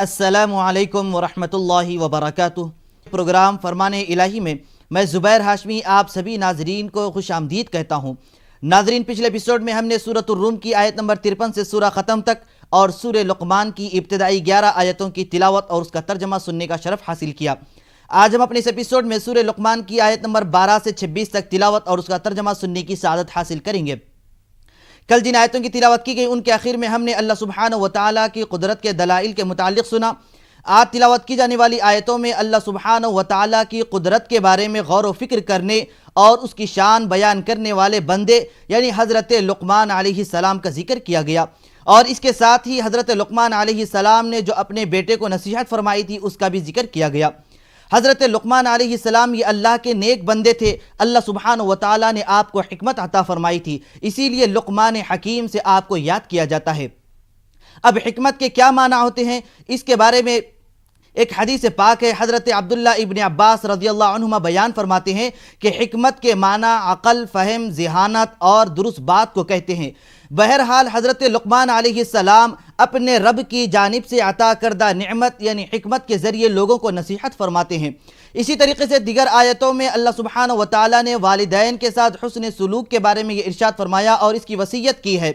अस्सलामु अलैकुम वरहमतुल्लाहि वबरकातुह। प्रोग्राम फरमाने इलाही में मैं ज़ुबैर हाशमी आप सभी नाजरीन को खुश आमदीद कहता हूँ। नाजरीन, पिछले एपिसोड में हमने सूरतुर रूम की आयत नंबर 53 से सूरा ख़त्म तक और सूरे लुक़मान की इब्तिदाई 11 आयतों की तिलावत और उसका तर्जमा सुनने का शरफ हासिल किया। आज हम अपने इस एपिसोड में सूरे लुक़मान की आयत नंबर 12 से 26 तक तिलावत और उसका तर्जमा सुनने की सआदत हासिल करेंगे। कल जिन आयतों की तिलावत की गई उनके आखिर में हमने अल्लाह सुब्हानहू व तआला की कुदरत के दलाइल के मुतालिक सुना। आज तिलावत की जाने वाली आयतों में अल्लाह सुब्हानहू व तआला की कुदरत के बारे में गौर व फिक्र करने और उसकी शान बयान करने वाले बंदे यानी हज़रत लुक़मान अलैहिस्सलाम का जिक्र किया गया और इसके साथ ही हज़रत लुक़मान अलैहिस्सलाम ने जो अपने बेटे को नसीहत फरमाई थी उसका भी जिक्र किया गया। हज़रत लुक़मान अलैहिस्सलाम ये अल्लाह के नेक बंदे थे। अल्लाह सुब्हानहू व तआला ने आपको हिकमत अता फरमाई थी, इसीलिए लुक़मान हकीम से आपको याद किया जाता है। अब हिकमत के क्या माना होते हैं इसके बारे में एक हदीस पाक है। हज़रत अब्दुल्ला इब्न अब्बास रज़ियल्लाहु अन्हुमा बयान फरमाते हैं कि हिकमत के माना अक़ल, फ़हम, ज़हानत और दुरुस्त बात को कहते हैं। बहरहाल हज़रत लुक़मान अलैहिस्सलाम अपने रब की जानिब से अता करदा निअमत यानी हिकमत के ज़रिए लोगों को नसीहत फरमाते हैं। इसी तरीके से दीगर आयतों में अल्लाह सुब्हानहू व तआला ने वालिदैन के साथ हुस्न सलूक के बारे में ये इरशाद फरमाया और इसकी वसीयत की है।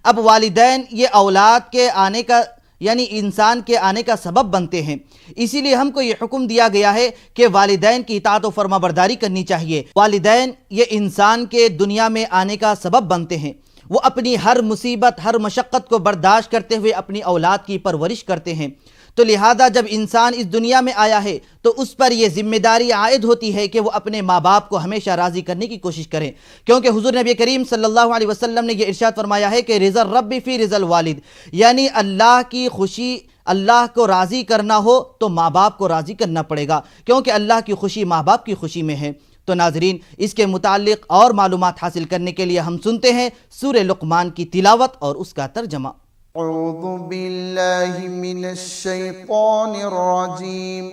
अब वालिदैन ये औलाद के आने का यानी इंसान के आने का सबब बनते हैं, इसीलिए हमको ये हुक्म दिया गया है कि वालिदैन की इताअत व फरमाबरदारी करनी चाहिए। वालिदैन ये इंसान के दुनिया में आने का सबब बनते हैं। वो अपनी हर मुसीबत, हर मशक्क़त को बर्दाश्त करते हुए अपनी औलाद की परवरिश करते हैं। तो लिहाजा जब इंसान इस दुनिया में आया है तो उस पर यह जिम्मेदारी आयद होती है कि वो अपने माँ बाप को हमेशा राज़ी करने की कोशिश करें, क्योंकि हुज़ूर नबी करीम सल्लल्लाहु अलैहि वसल्लम ने यह इरशाद फरमाया है कि रिज़ल रब्बी फ़ी रिज़ल वालिद, यानी अल्लाह की खुशी, अल्लाह को राज़ी करना हो तो माँ बाप को राज़ी करना पड़ेगा, क्योंकि अल्लाह की खुशी माँ बाप की खुशी में है। तो नाजरीन, इसके मुतालिक और मालूमात हासिल करने के लिए हम सुनते हैं सूरे लुक़मान की तिलावत और उसका तर्जमा। अऊज़ु बिल्लाहि मिनश शैतानिर रजीम।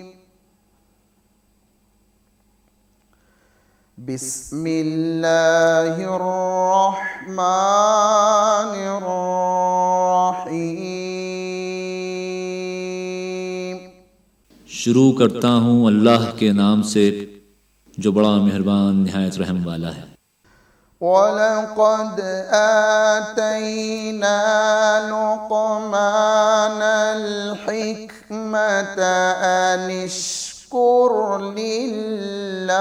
बिस्मिल्लाहिर रहमानिर रहीम। शुरू करता हूँ अल्लाह के नाम से जो बड़ा मेहरबान निहायत रहम वाला है। वलक़द आतैना लुक़मानल हिकमत अनिश्कुर लिल्लाह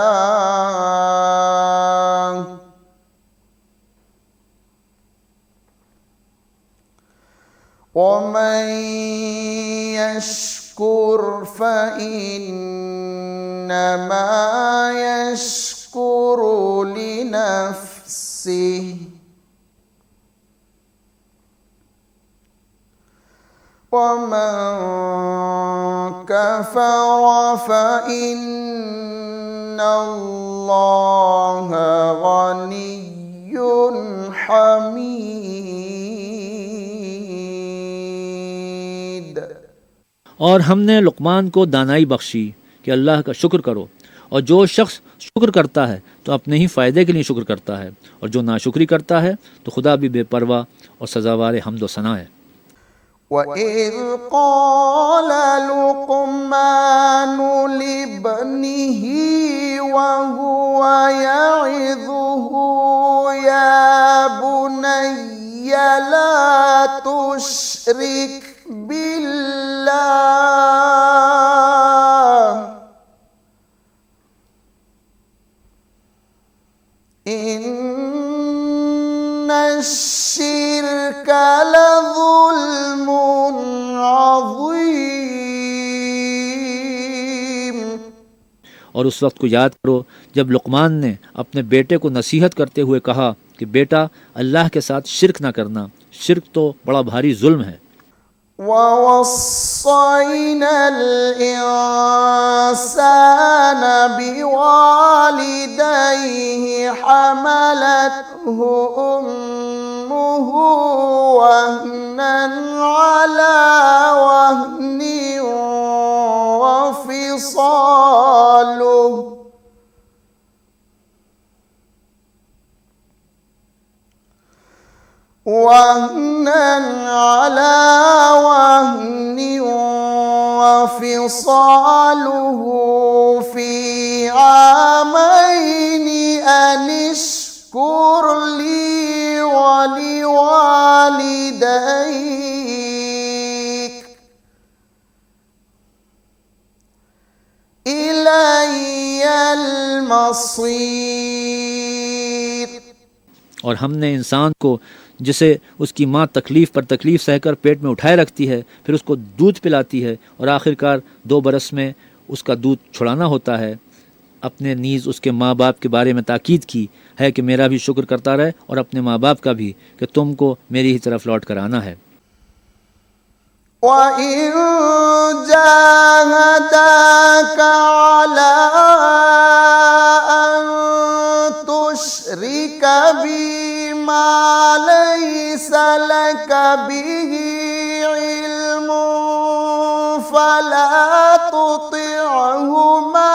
वमन यश्कुर फ़इन्नमा यश्कुरु लिनफ्सिह वमन कफ़र फ़इन्नल्लाह गनिय्युन हमीद। और हमने लुक़मान को दानाई बख्शी कि अल्लाह का शुक्र करो, और जो शख्स शुक्र करता है तो अपने ही फ़ायदे के लिए शुक्र करता है, और जो नाशुक्री करता है तो खुदा भी बेपरवाह और सज़ावार हम्द व सना है। वइज़ क़ाल लुक़मानु लिब्निही वहुवा यइज़ुहु या बुनय्य ला तुश्रिक बिल्लाह इन्नश्शिर्क लज़ुल्मुन अज़ीम। और उस वक्त को याद करो जब लुक़मान ने अपने बेटे को नसीहत करते हुए कहा कि बेटा, अल्लाह के साथ शिरक ना करना, शिरक तो बड़ा भारी जुल्म है। ववस्सैनल इंसान बिवालिदैहि हमलतहु उम्मुहु वहनन अला वहनिन वफिसालुहु वहनन अला वहनिन فِصَالُهُ فِي عَامَيْنِ أَنِ اشْكُرْ لِي وَلِوَالِدَيْكَ إِلَيَّ الْمَصِيرُ। और हमने इंसान को जिसे उसकी माँ तकलीफ़ पर तकलीफ़ सहकर पेट में उठाए रखती है, फिर उसको दूध पिलाती है और आखिरकार 2 बरस में उसका दूध छुड़ाना होता है, अपने नीज़ उसके माँ बाप के बारे में ताकीद की है कि मेरा भी शुक्र करता रहे और अपने माँ बाप का भी, कि तुमको मेरी ही तरफ लौट कर आना है। وَإِن جَاهَدَاكَ عَلَىٰ أَن تُشْرِكَ بِي مَا لَيْسَ لَكَ بِهِ عِلْمٌ فَلَا تُطِعْهُمَا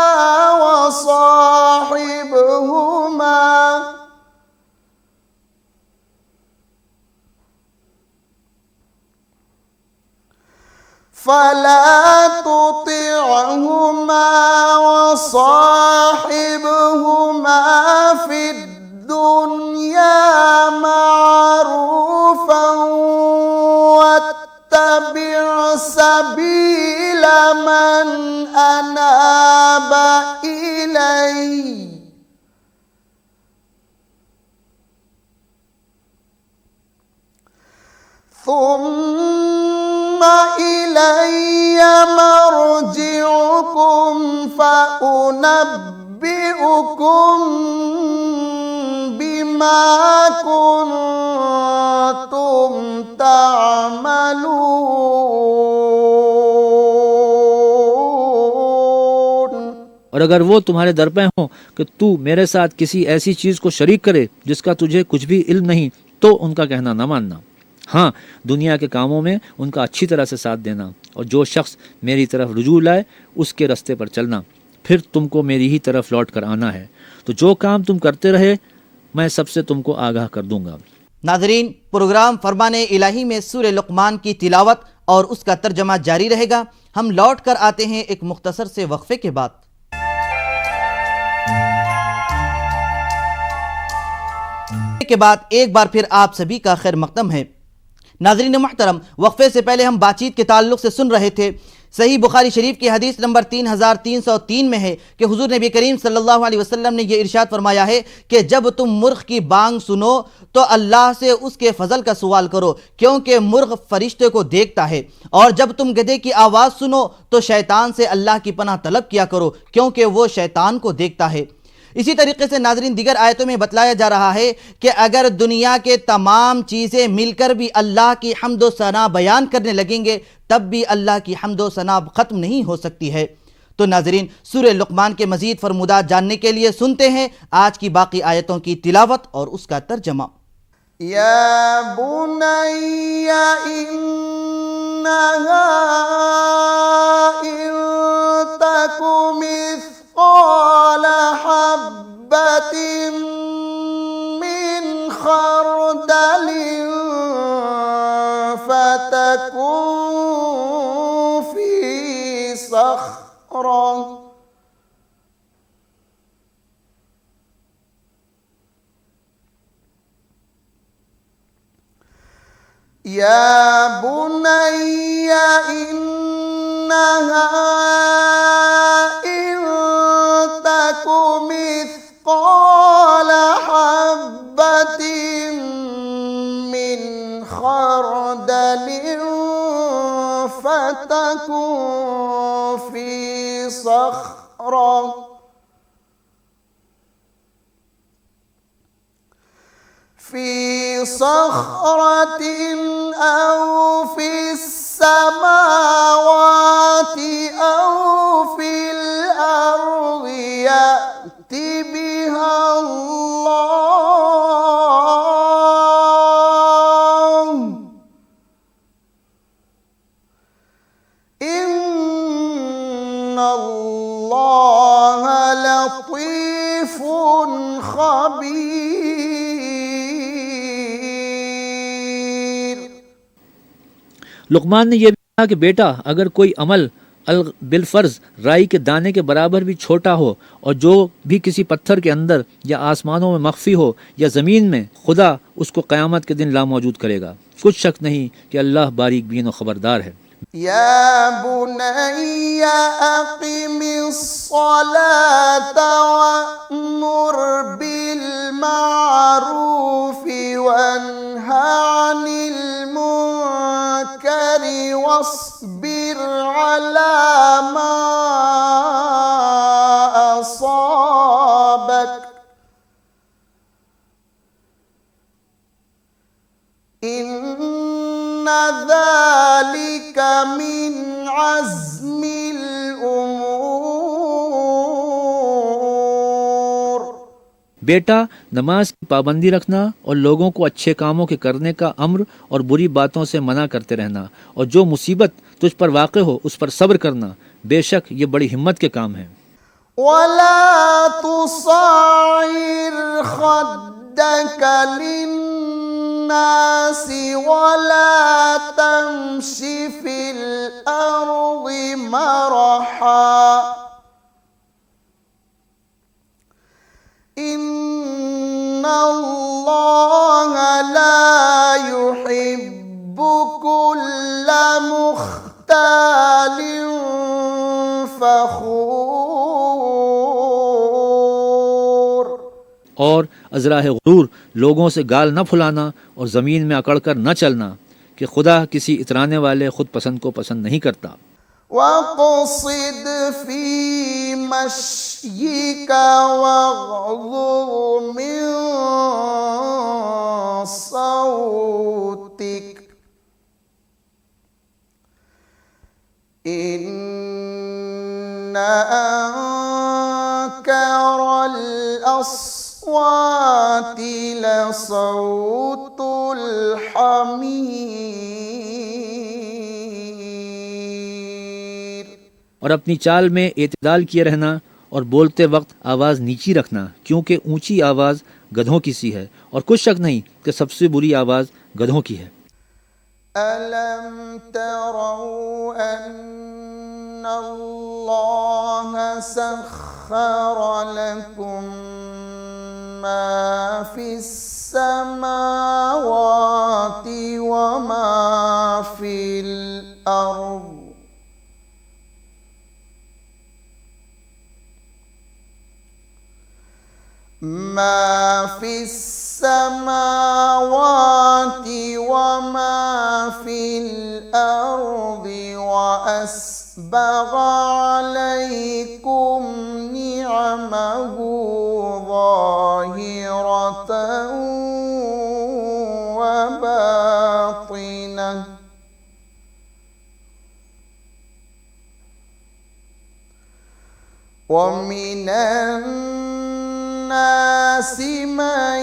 وصاحبهما في الدنيا معروفا واتبع سبيل من أناب إلي ثم إلي مرجعكم فأنبئكم بما كنتم تعملون। और अगर वो तुम्हारे दर पे हों कि तू मेरे साथ किसी ऐसी चीज़ को शरीक करे जिसका तुझे कुछ भी इल्म नहीं, तो उनका कहना न मानना। हाँ, दुनिया के कामों में उनका अच्छी तरह से साथ देना, और जो शख्स मेरी तरफ रुजू लाए उसके रास्ते पर चलना, फिर तुमको मेरी ही तरफ लौट कर आना है, तो जो काम तुम करते रहे मैं सबसे तुमको आगाह कर दूंगा। नाज़रीन, प्रोग्राम फरमाने इलाही में सूरह लुक़मान की तिलावत और उसका तर्जमा जारी रहेगा। हम लौट कर आते हैं एक मुख्तसर से वक्फे के बाद। के बाद एक बार फिर आप सभी का खैर मक़दम है। नाज़रीन मुहतरम, वक्फे से पहले हम बातचीत के ताल्लुक से सुन रहे थे, सही बुखारी शरीफ की हदीस नंबर 3303 में है कि हुजूर नबी करीम सल्लल्लाहु अलैहि वसल्लम ने यह इरशाद फरमाया है कि जब तुम मुर्ग की बांग सुनो तो अल्लाह से उसके फजल का सवाल करो, क्योंकि मुर्ग फरिश्ते को देखता है, और जब तुम गधे की आवाज़ सुनो तो शैतान से अल्लाह की पनाह तलब किया करो, क्योंकि वो शैतान को देखता है। इसी तरीके से नाज़रीन, दीगर आयतों में बतलाया जा रहा है कि अगर दुनिया के तमाम चीज़ें मिलकर भी अल्लाह की हम्दो सना बयान करने लगेंगे तब भी अल्लाह की हम्दो सना ख़त्म नहीं हो सकती है। तो नाज़रीन, सूरह लुक़मान के मज़ीद फरमुदात जानने के लिए सुनते हैं आज की बाकी आयतों की तिलावत और उसका तर्जमा। या बुनैया इन्नहा इन तकु मिस्क़ाल हब्बतिन मिन खरदलिन फतकुन फी सख़रा या बुनैया इन्नहा इन तकु मिस्क़ाल हब्बतिन मिन खरदलिन फतकुन फी सख़रा في صخرة أو في السماوات أو في الأرض يأت بها الله إن الله لطيف خبير। लुक़मान ने यह भी कहा कि बेटा, अगर कोई अमल अल बिलफर्ज राई के दाने के बराबर भी छोटा हो, और जो भी किसी पत्थर के अंदर या आसमानों में मख्फी हो या ज़मीन में, खुदा उसको क़यामत के दिन लामौजूद करेगा। कुछ शक नहीं कि अल्लाह बारीक बीन और ख़बरदार है। या बुनैया अक़िमिस्सलाता वअमुर बिल मारूफ़ि वन्हा अनिल मुनकरि वस्बिर अला मा असाबक इन्ना ज़ालिका मिन अज़्मिल उमूर। बेटा, नमाज की पाबंदी रखना और लोगों को अच्छे कामों के करने का अम्र और बुरी बातों से मना करते रहना, और जो मुसीबत तुझ पर वाक़ हो उस पर सब्र करना, बेशक ये बड़ी हिम्मत के काम है। वला तुसाइर खद्दक लिन्नासि वला तमशी फिल अर्दि मरहा इन्नल्लाह ला युहिब्बु कुल्ला मुख्तालिन फखूर। और अजराह गुरूर, लोगों से गाल न फुलाना और ज़मीन में अकड़कर न चलना, कि खुदा किसी इतराने वाले खुद पसंद को पसंद नहीं करता। वक़सिद फ़ी मश्यिका वग़्ज़ुज़ मिन सौतिक इन्न अंकरल अस्वाति लसौतुल हमीर। और अपनी चाल में एतदाल किए रहना और बोलते वक्त आवाज़ नीची रखना, क्योंकि ऊंची आवाज़ गधों की सी है, और कुछ शक नहीं कि सबसे बुरी आवाज़ गधों की है। अलम तरौ अन्नल्लाह सख्खर लकुम मा फिस समावाति व मा फिल अर्द मा फिस समावाति व मा फिल अर्दि व अस्बग़ अलैकुम निअमहु ज़ाहिरतन व बातिनह व मिनन नासि मन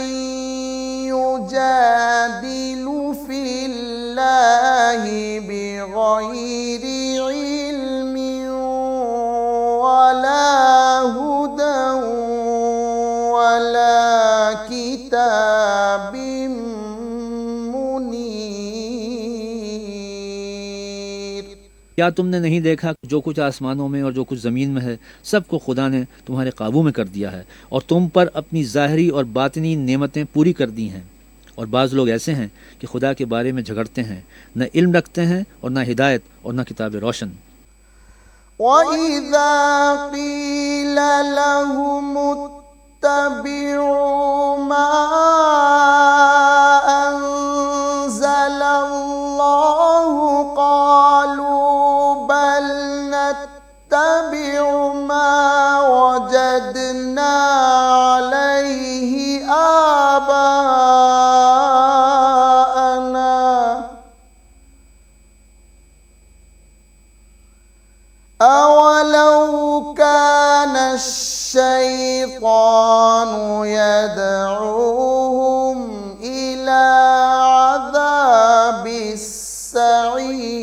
युजादिलु फिल्लाहि बिगैरि इल्मिन वला हुदन वला किताबिन मुनीर। क्या तुमने नहीं देखा कि जो कुछ आसमानों में और जो कुछ ज़मीन में है, सबको खुदा ने तुम्हारे काबू में कर दिया है, और तुम पर अपनी ज़ाहिरी और बातिनी नेमतें पूरी कर दी हैं। और बाज़ लोग ऐसे हैं कि खुदा के बारे में झगड़ते हैं, न इल्म रखते हैं और न हिदायत और न किताब रोशन। वइज़ा क़ील लहुमुत्तबिऊ मा अंज़लल्लाहु क़ालू बल नत्तबिउ मा वजदना अलैहि आबाअना अवलौ कान अश्शैतानु यदऊहुम इला अज़ाबिस सईर।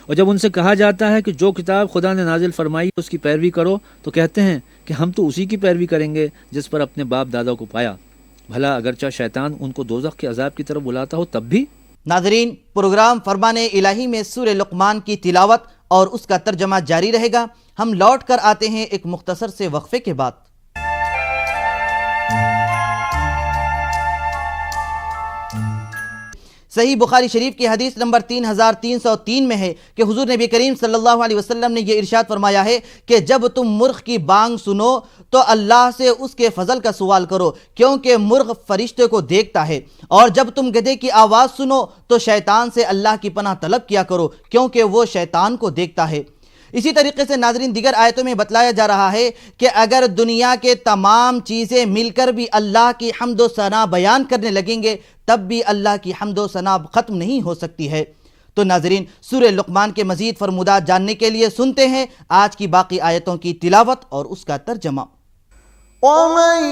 और जब उनसे कहा जाता है कि जो किताब खुदा ने नाजिल फरमाई उसकी पैरवी करो, तो कहते हैं कि हम तो उसी की पैरवी करेंगे जिस पर अपने बाप दादा को पाया। भला अगरचा शैतान उनको दोज़ख के अजाब की तरफ बुलाता हो तब भी। नाज़रीन, प्रोग्राम फरमाने इलाही में सूरह लुक़मान की तिलावत और उसका तर्जमा जारी रहेगा। हम लौट कर आते हैं एक मुख्तसर से वक्फे के बाद। सही बुखारी शरीफ की हदीस नंबर 3303 में है कि हुजूर नबी करीम सल्लल्लाहु अलैहि वसल्लम ने यह इरशाद फरमाया है कि जब तुम मुर्ग की बांग सुनो तो अल्लाह से उसके फजल का सवाल करो, क्योंकि मुर्ग फरिश्ते को देखता है। और जब तुम गधे की आवाज़ सुनो तो शैतान से अल्लाह की पनाह तलब किया करो, क्योंकि वो शैतान को देखता है। इसी तरीके से नाज़रीन, दीगर आयतों में बतलाया जा रहा है कि अगर दुनिया के तमाम चीज़ें मिलकर भी अल्लाह की हम्द व सना बयान करने लगेंगे तब भी अल्लाह की हम्द व सना ख़त्म नहीं हो सकती है। तो नाज़रीन, सूरह लुक़मान के मज़ीद फरमूदात जानने के लिए सुनते हैं आज की बाकी आयतों की तिलावत और उसका तर्जमा। ومن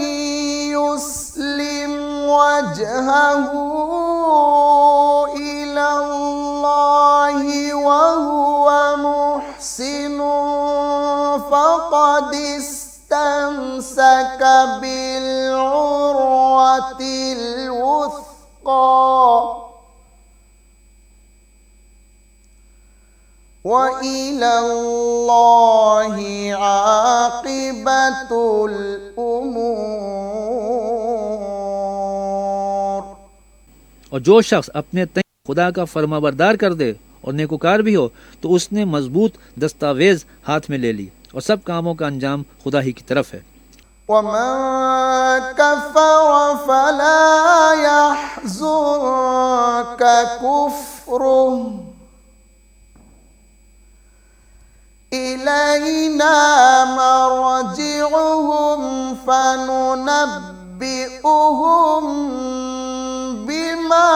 يسلم وجهه إلى الله وهو محسن فقد استمسك بالعروة الوثقى وإلى الله عاقبة الأمور। और जो शख्स अपने तय खुदा का फरमाबरदार कर दे और नेकोकार भी हो तो उसने मजबूत दस्तावेज हाथ में ले ली और सब कामों का अंजाम खुदा ही की तरफ है। ومن كفر فلا يحزنك كفره إلينا مرجعهم فننبئهم بما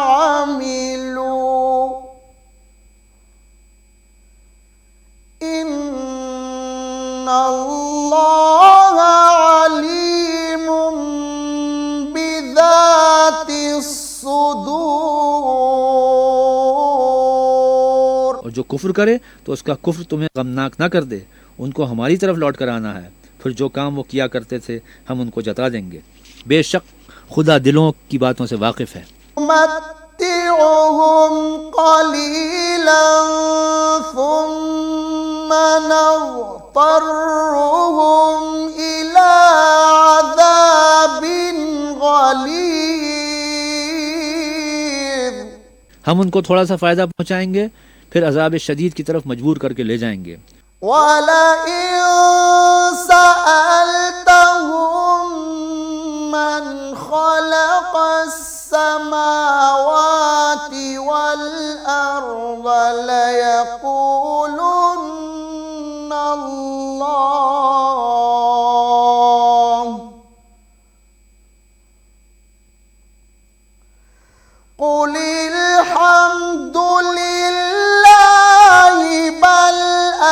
عملوا إن الله عليم بذات الصدور। और जो कुफ्र करे तो उसका कुफ्र तुम्हें गमनाक ना कर दे, उनको हमारी तरफ लौट कर आना है, फिर जो काम वो किया करते थे हम उनको जता देंगे। बेशक खुदा दिलों की बातों से वाकिफ है। متعهم قليلا ثم نضطرهم إلى عذاب غليظ। हम उनको थोड़ा सा फ़ायदा पहुँचाएंगे, फिर अज़ाब शदीद की तरफ मजबूर करके ले जाएंगे। ولئن سألتهم من خلق السماوات والأرض ليقولن الله قل الحمد لله بل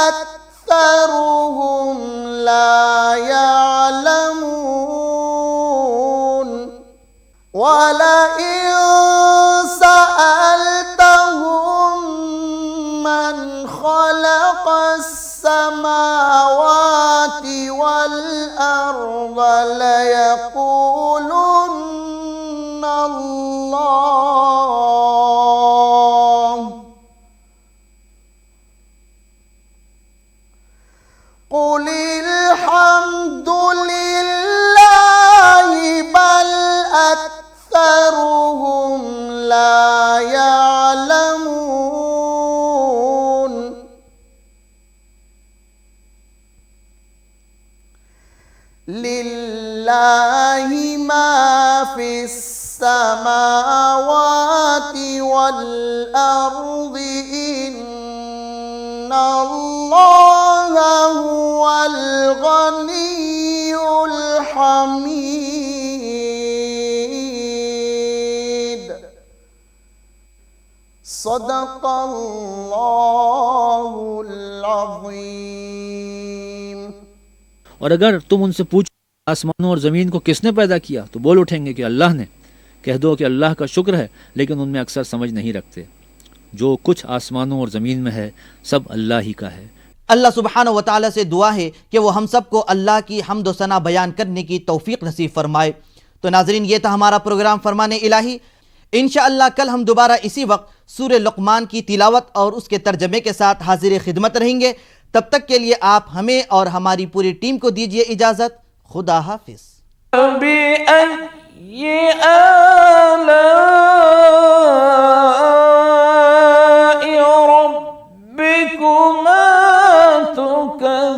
أكثرهم لا يعلمون ولئن سألتهم من خلق السماوات والأرض ليقولن الله قل الحمد لله بل أكثرهم لا يعلمون لله ما في السماوات والأرض إن الله هو الغني الحميد صدق الله العظيم। और अगर तुम उनसे पूछो आसमानों और ज़मीन को किसने पैदा किया तो बोल उठेंगे कि अल्लाह ने। कह दो कि अल्लाह का शुक्र है, लेकिन उनमें अक्सर समझ नहीं रखते। जो कुछ आसमानों और ज़मीन में है सब अल्लाह ही का है। अल्लाह सुब्हानहू व तआला से दुआ है कि वो हम सबको अल्लाह की हम्द व सना बयान करने की तौफीक नसीब फरमाए। तो नाज़रीन, ये था हमारा प्रोग्राम फरमाने इलाही। इंशाअल्लाह कल हम दोबारा इसी वक्त सूरह लुक़मान की तिलावत और उसके तर्जमे के साथ हाजिर खिदमत रहेंगे। तब तक के लिए आप हमें और हमारी पूरी टीम को दीजिए इजाज़त। खुदा हाफिज। रब्बिकुमा तुकज़्ज़िबान।